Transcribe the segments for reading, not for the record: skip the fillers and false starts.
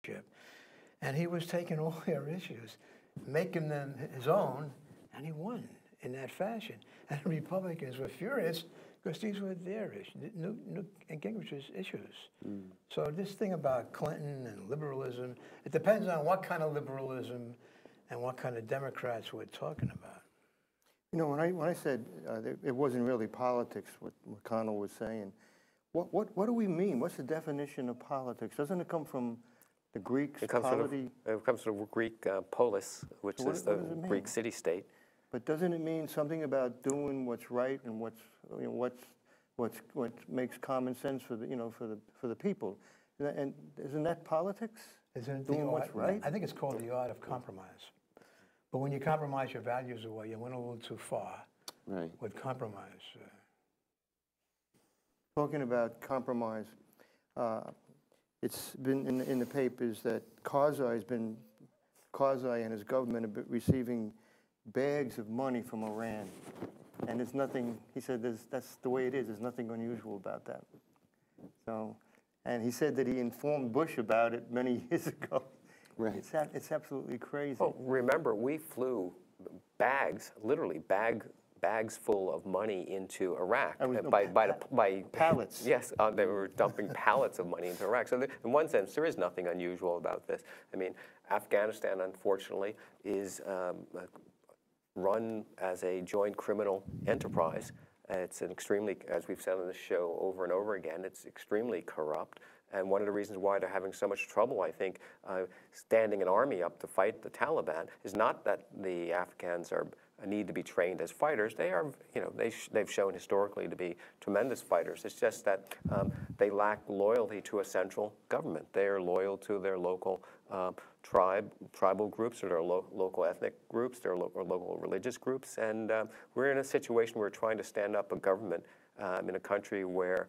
dictatorship. And he was taking all their issues, making them his own, and he won in that fashion. And the Republicans were furious because these were their issues, Newt Gingrich's issues. So this thing about Clinton and liberalism, it depends on what kind of liberalism and what kind of Democrats we're talking about. You know, when I said it wasn't really politics, what McConnell was saying, what do we mean? What's the definition of politics? Doesn't it come from the Greeks? It comes from the Greek polis, which is the Greek city-state. But doesn't it mean something about doing what's right and what makes common sense for the people? And isn't that politics? Isn't doing what's right? I think it's called the art of compromise. But when you compromise your values away, you went a little too far with compromise. Talking about compromise, it's been in the papers that Karzai and his government have been receiving bags of money from Iran. And there's nothing, he said, that's the way it is. There's nothing unusual about that. So, and he said that he informed Bush about it many years ago. Right. It's absolutely crazy. Oh, remember, we flew bags, literally bags full of money into Iraq by pallets. Yes, they were dumping pallets of money into Iraq. So in one sense, there is nothing unusual about this. I mean, Afghanistan, unfortunately, is run as a joint criminal enterprise. It's an extremely, as we've said on this show over and over again, it's extremely corrupt. And one of the reasons why they're having so much trouble, I think, standing an army up to fight the Taliban is not that the Afghans need to be trained as fighters. They are, they've shown historically to be tremendous fighters. It's just that they lack loyalty to a central government. They are loyal to their local tribal groups or their local ethnic groups, their local religious groups. And we're in a situation where we're trying to stand up a government in a country where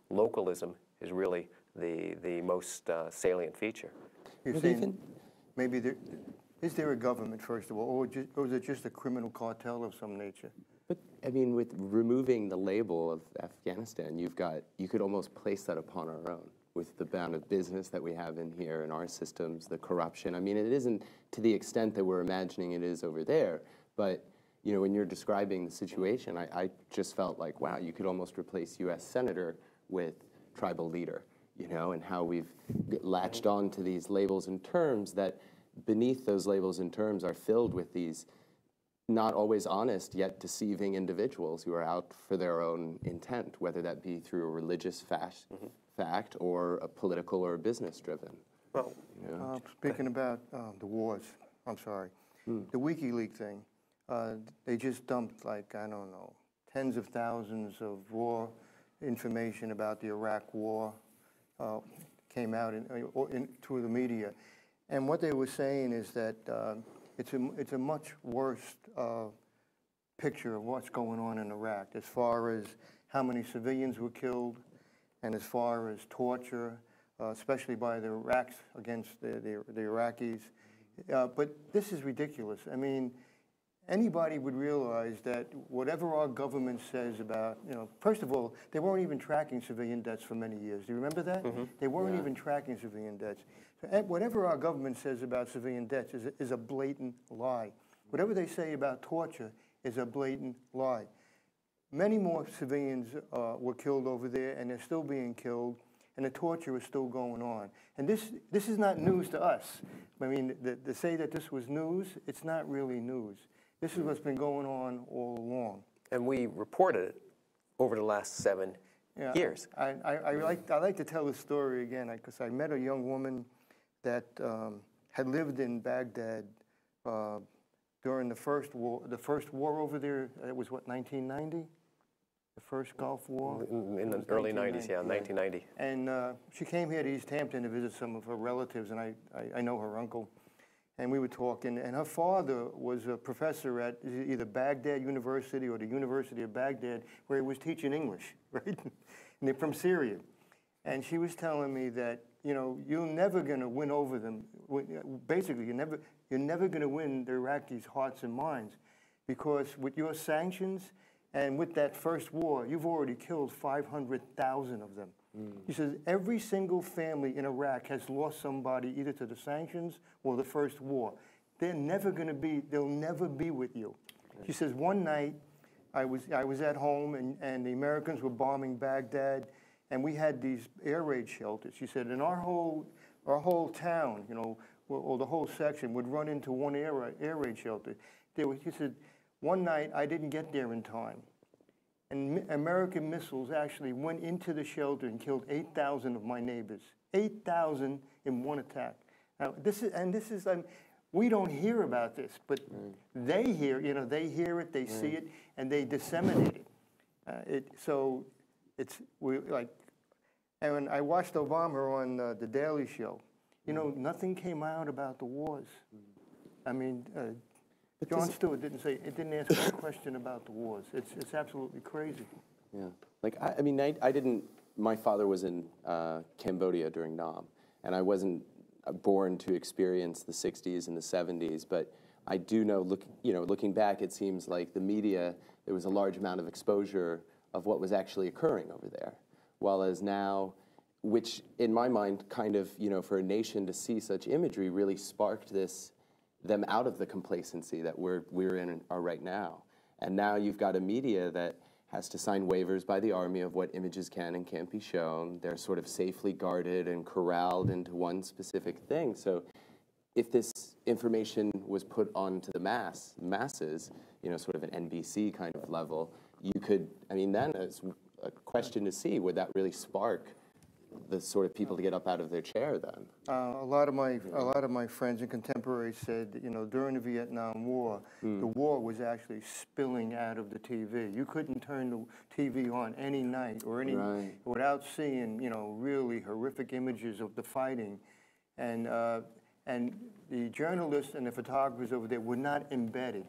localism is really the most salient feature. You're saying maybe is there a government, first of all, or is it just a criminal cartel of some nature? But I mean, with removing the label of Afghanistan, you could almost place that upon our own with the amount of business that we have in here in our systems, the corruption. I mean, it isn't to the extent that we're imagining it is over there, but when you're describing the situation, I just felt like, wow, you could almost replace U.S. Senator with tribal leader, and how we've latched on to these labels and terms that beneath those labels and terms are filled with these not always honest yet deceiving individuals who are out for their own intent, whether that be through a religious fact or a political or business driven. Well, speaking about the wars, I'm sorry, the WikiLeaks thing, they just dumped like, I don't know, tens of thousands of raw information about the Iraq war, came out through the media. And what they were saying is that it's a much worse picture of what's going on in Iraq as far as how many civilians were killed and as far as torture, especially by the Iraqs against the Iraqis. But this is ridiculous. I mean, anybody would realize that whatever our government says about, first of all, they weren't even tracking civilian deaths for many years. Do you remember that? They weren't even tracking civilian deaths. So whatever our government says about civilian deaths is a blatant lie. Whatever they say about torture is a blatant lie. Many more civilians were killed over there, and they're still being killed, and the torture is still going on. And this is not news to us. I mean, to say that this was news, it's not really news. This is what's been going on all along. And we reported it over the last 7 years. I like to tell the story again because I met a young woman that had lived in Baghdad during the first war over there. It was what, 1990? The first Gulf War? In the early 90s, yeah, 1990. And she came here to East Hampton to visit some of her relatives, and I know her uncle. And we were talking, and her father was a professor at either Baghdad University or the University of Baghdad, where he was teaching English, right? And they're from Syria. And she was telling me that, you're never going to win over them. Basically, you're never going to win the Iraqis' hearts and minds, because with your sanctions and with that first war, you've already killed 500,000 of them. He says every single family in Iraq has lost somebody either to the sanctions or the first war. They'll never be with you. She says one night I was at home and the Americans were bombing Baghdad, and we had these air raid shelters. She said, and our whole town, you know, or the whole section would run into one air raid shelter. She said, one night I didn't get there in time, and American missiles actually went into the shelter and killed 8,000 of my neighbors. 8,000 in one attack. Now we don't hear about this, but they hear, you know, they hear it, they see it, and they disseminate it. And when I watched Obama on The Daily Show, you know, nothing came out about the wars. I mean, Jon Stewart didn't answer one question about the wars. It's absolutely crazy. Yeah, like I mean, I didn't. My father was in Cambodia during Nam, and I wasn't born to experience the 60s and the 70s, but I do know, looking back, it seems like the media, there was a large amount of exposure of what was actually occurring over there. While as now, which in my mind, kind of, you know, for a nation to see such imagery really sparked them out of the complacency that we're in right now. And now you've got a media that has to sign waivers by the Army of what images can and can't be shown. They're sort of safely guarded and corralled into one specific thing. So if this information was put onto the masses, you know, sort of an NBC kind of level, you could, I mean, then it's a question to see, would that really spark the sort of people to get up out of their chair then? A lot of my friends and contemporaries said that, you know, during the Vietnam War, the war was actually spilling out of the TV. You couldn't turn the TV on any night or without seeing, you know, really horrific images of the fighting, and the journalists and the photographers over there were not embedded.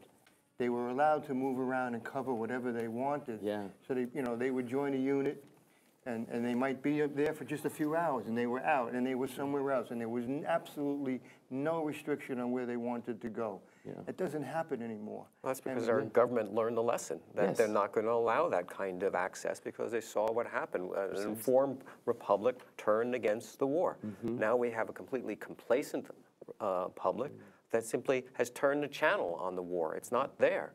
They were allowed to move around and cover whatever they wanted. Yeah. So they would join a unit. And they might be up there for just a few hours, and they were out, and they were somewhere else, and there was absolutely no restriction on where they wanted to go. Yeah. It doesn't happen anymore. Well, that's because our government learned the lesson, that they're not going to allow that kind of access because they saw what happened. An informed republic turned against the war. Now we have a completely complacent public that simply has turned the channel on the war. It's not there.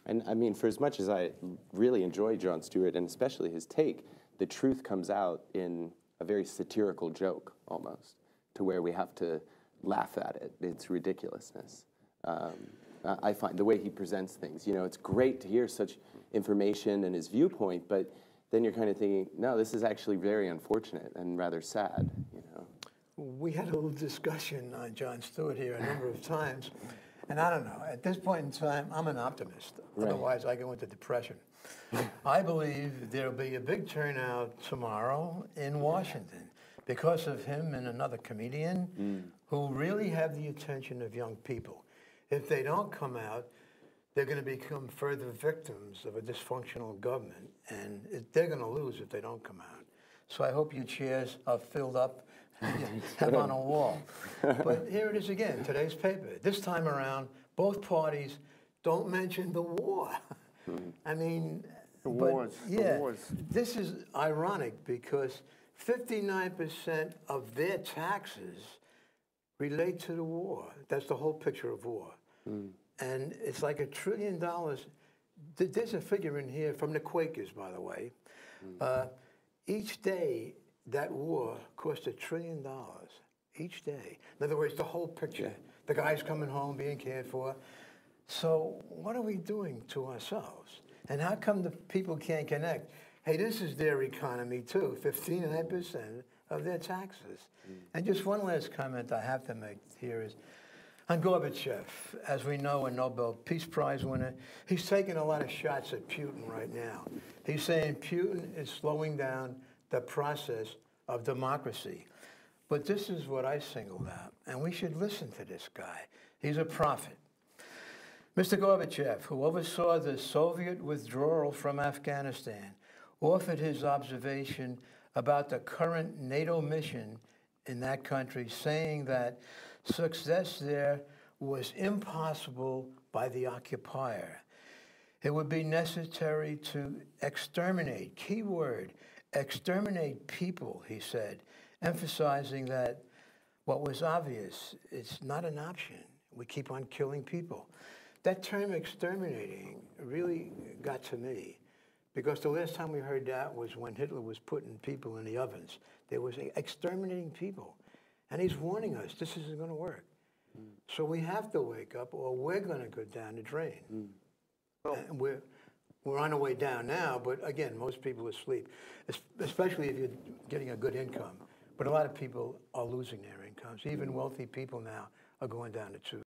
And I mean, for as much as I really enjoy Jon Stewart, and especially his take, the truth comes out in a very satirical joke, almost, to where we have to laugh at it. It's ridiculousness. I find the way he presents things, you know, it's great to hear such information and his viewpoint, but then you're kind of thinking, no, this is actually very unfortunate and rather sad, you know. We had a little discussion on Jon Stewart here a number of times, and I don't know, at this point in time, I'm an optimist. Otherwise, I go into depression. I believe there'll be a big turnout tomorrow in Washington because of him and another comedian who really have the attention of young people. If they don't come out, they're going to become further victims of a dysfunctional government, and they're going to lose if they don't come out. So I hope your chairs are filled up and have on a wall. But here it is again, today's paper. This time around, both parties don't mention the war. I mean, the wars. This is ironic because 59% of their taxes relate to the war. That's the whole picture of war. And it's like $1 trillion. There's a figure in here from the Quakers, by the way. Each day, that war cost $1 trillion. Each day. In other words, the whole picture. Yeah. The guy's coming home, being cared for. So what are we doing to ourselves? And how come the people can't connect? Hey, this is their economy too, 59% of their taxes. And just one last comment I have to make here is, on Gorbachev, as we know, a Nobel Peace Prize winner, he's taking a lot of shots at Putin right now. He's saying Putin is slowing down the process of democracy. But this is what I singled out, and we should listen to this guy. He's a prophet. Mr. Gorbachev, who oversaw the Soviet withdrawal from Afghanistan, offered his observation about the current NATO mission in that country, saying that success there was impossible by the occupier. It would be necessary to exterminate, key word, exterminate people, he said, emphasizing that what was obvious, it's not an option. We keep on killing people. That term exterminating really got to me, because the last time we heard that was when Hitler was putting people in the ovens. There was exterminating people. And he's warning us, this isn't going to work. So we have to wake up, or we're going to go down the drain. And we're on our way down now, but again, most people are asleep, especially if you're getting a good income. But a lot of people are losing their incomes. Even wealthy people now are going down the tube.